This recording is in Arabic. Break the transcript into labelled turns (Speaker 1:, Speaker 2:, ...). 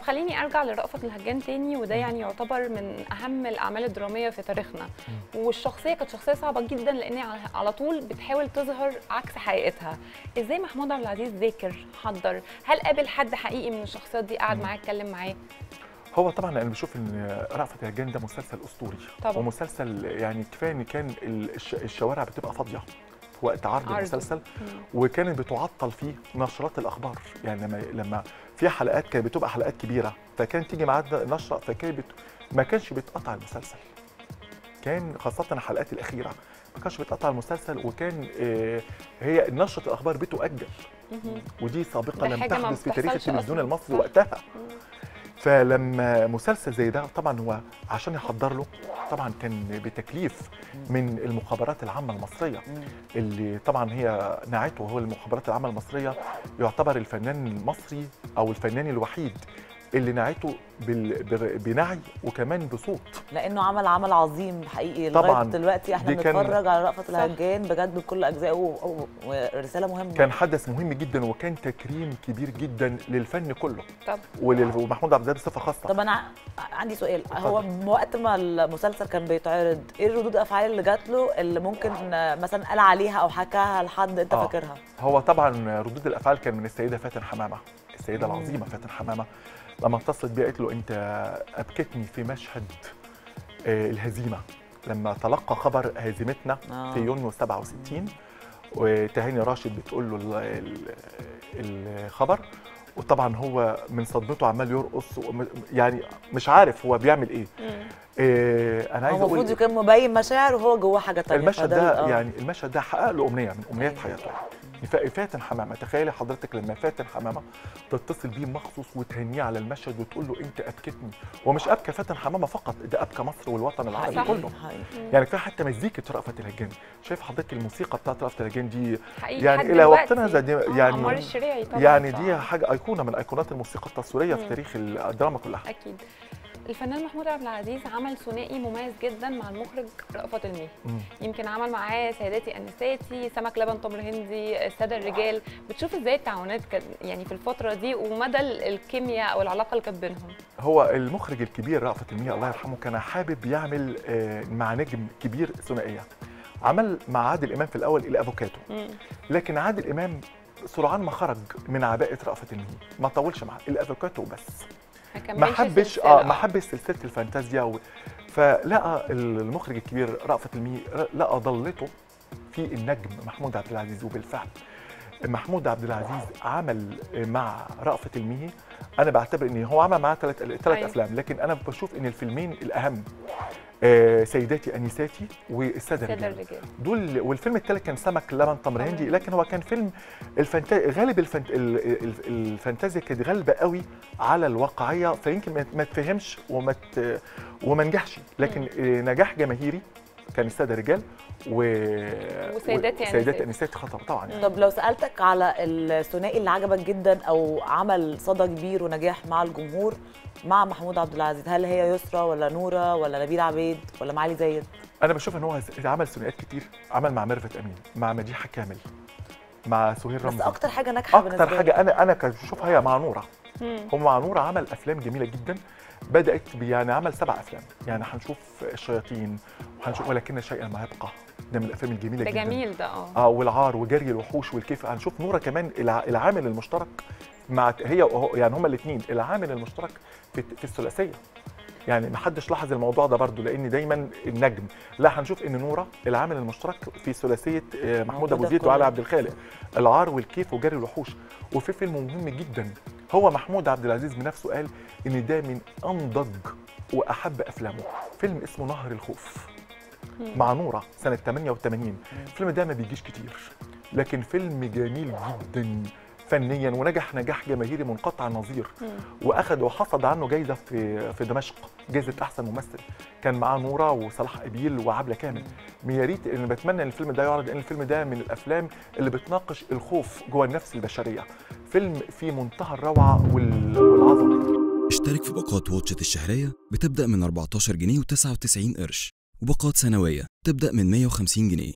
Speaker 1: خليني ارجع لرأفت الهجان تاني، وده يعني يعتبر من اهم الاعمال الدراميه في تاريخنا. والشخصيه كانت شخصيه صعبه جدا، لان على طول بتحاول تظهر عكس حقيقتها. ازاي محمود عبد العزيز ذاكر حضر؟ هل قابل حد حقيقي من الشخصيات دي قعد معاه اتكلم معاه؟
Speaker 2: هو طبعا انا بشوف ان رأفت الهجان ده مسلسل اسطوري طبعا. ومسلسل يعني كفايه ان كان الشوارع بتبقى فاضيه في وقت عرض المسلسل، وكانت بتعطل فيه نشرات الاخبار. يعني لما في حلقات كانت بتبقى حلقات كبيره، فكان تيجي ميعاد نشره فكان ما كانش بيتقطع المسلسل. كان خاصه الحلقات الاخيره ما كانش بيتقطع المسلسل، وكان هي نشره الاخبار بتؤجل، ودي سابقه لم تحدث في تاريخ التلفزيون المصري وقتها. فلما مسلسل زي ده طبعا هو عشان يحضر له طبعا كان بتكليف من المخابرات العامه المصريه، اللي طبعا هي نعته. هو المخابرات العامه المصريه يعتبر الفنان المصري او الفنان الوحيد اللي نعته بنعي وكمان بصوت،
Speaker 3: لانه عمل عظيم حقيقي. لغايه دلوقتي احنا بنتفرج على رأفت الهجان بجد بكل اجزائه، ورساله مهمه.
Speaker 2: كان حدث مهم جدا، وكان تكريم كبير جدا للفن كله ومحمود عبد العزيز بصفه خاصه.
Speaker 3: طب انا عندي سؤال، هو وقت ما المسلسل كان بيتعرض ايه ردود الافعال اللي جات له اللي ممكن مثلا قال عليها او حكاها لحد انت فاكرها؟
Speaker 2: هو طبعا ردود الافعال كان من السيده فاتن حمامه، السيده العظيمه فاتن حمامه، لما اتصلت بي قالت له انت ابكتني في مشهد الهزيمه، لما تلقى خبر هزيمتنا في يونيو 67، وتهاني راشد بتقول له الخبر، وطبعا هو من صدمته عمال يرقص، يعني مش عارف هو بيعمل ايه.
Speaker 3: انا عايز اقول المفروض كان مبين مشاعر وهو جواه حاجه ثانيه.
Speaker 2: المشهد ده يعني المشهد ده حقق له امنيه من امنيات حياته. فاتن حمامه، تخيلي حضرتك لما فاتن حمامه تتصل بيه مخصوص وتهنيه على المشهد وتقول له انت ابكتني. ومش ابكى فاتن حمامه فقط، ده ابكى مصر والوطن العربي كله. يعني كفايه حتى مزيكه رأفت الهجان، شايف حضرتك الموسيقى بتاعت رأفت الهجان دي يعني الى وقتنا يعني دي حاجه ايقونه من ايقونات الموسيقى التصويريه في تاريخ الدراما كلها.
Speaker 1: اكيد. الفنان محمود عبد العزيز عمل ثنائي مميز جدا مع المخرج رأفت الميهي. يمكن عمل معاه سيداتي انساتي، سمك لبن تمر هندي، الساده الرجال. بتشوف ازاي التعاونات يعني في الفتره دي ومدى الكيمياء او العلاقه اللي كانت بينهم؟
Speaker 2: هو المخرج الكبير رأفت الميهي الله يرحمه كان حابب يعمل مع نجم كبير ثنائيه. عمل مع عادل امام في الاول الافوكاتو، لكن عادل امام سرعان ما خرج من عباءه رأفت الميهي، ما طولش معاه الافوكاتو بس. ما حبش سلسله الفانتازيا فلقى المخرج الكبير رأفت الميهي لقى ضلته في النجم محمود عبد العزيز. وبالفعل محمود عبد العزيز عمل مع رأفت الميهي، انا بعتبر ان هو عمل معاه ثلاث افلام، لكن انا بشوف ان الفيلمين الاهم سيداتي انساتي والساده الرجال دول، والفيلم الثالث كان سمك لبن تمر هندي. لكن هو كان فيلم غالب الفانتازيا كانت غالبه قوي على الواقعيه، فيمكن ما تفهمش وما نجحش، لكن نجاح جماهيري كان الساده الرجال وسيداتي انساتي خطر طبعا يعني.
Speaker 3: طب لو سالتك على الثنائي اللي عجبك جدا او عمل صدى كبير ونجاح مع الجمهور مع محمود عبد العزيز، هل هي يسرا ولا نوره ولا نبيل عبيد ولا معالي زايد؟
Speaker 2: انا بشوف ان هو عمل ثنائيات كتير، عمل مع ميرفت امين، مع مديحه كامل، مع سهير رمزي.
Speaker 3: بس اكتر حاجه ناجحه بالنسبه
Speaker 2: لي اكتر حاجه انا بشوفها هي مع نوره. هو مع نوره عمل افلام جميله جدا، بدات يعني عمل 7 افلام، يعني هنشوف الشياطين وهنشوف ولكن شيئا ما يبقى، ده من الافلام الجميله جدا.
Speaker 1: ده جميل ده
Speaker 2: والعار وجري الوحوش والكيف. هنشوف نوره كمان العامل المشترك مع هي يعني هما الاثنين العامل المشترك في الثلاثيه. يعني ما حدش لاحظ الموضوع ده برضو، لان دايما النجم لا هنشوف ان نوره العامل المشترك في ثلاثيه محمود ابو زيد وعلي عبد الخالق، العار والكيف وجري الوحوش. وفي فيلم مهم جدا هو محمود عبد العزيز بنفسه قال ان ده من انضج واحب افلامه، فيلم اسمه نهر الخوف مع نوره سنه 88. الفيلم ده ما بيجيش كتير، لكن فيلم جميل جدا فنيا ونجح نجاح جماهيري منقطع النظير، واخد وحصد عنه جايزه في دمشق، جايزه احسن ممثل. كان معاه نوره وصلاح قبيل وعبله كامل. يا ريت انا بتمنى ان الفيلم ده يعرض، لان الفيلم ده من الافلام اللي بتناقش الخوف جوه النفس البشريه، فيلم في منتهى الروعه والعظمه.
Speaker 4: اشترك في باقات واتشت الشهريه بتبدا من 14 جنيه و99 قرش، وباقات سنويه تبدا من 150 جنيه.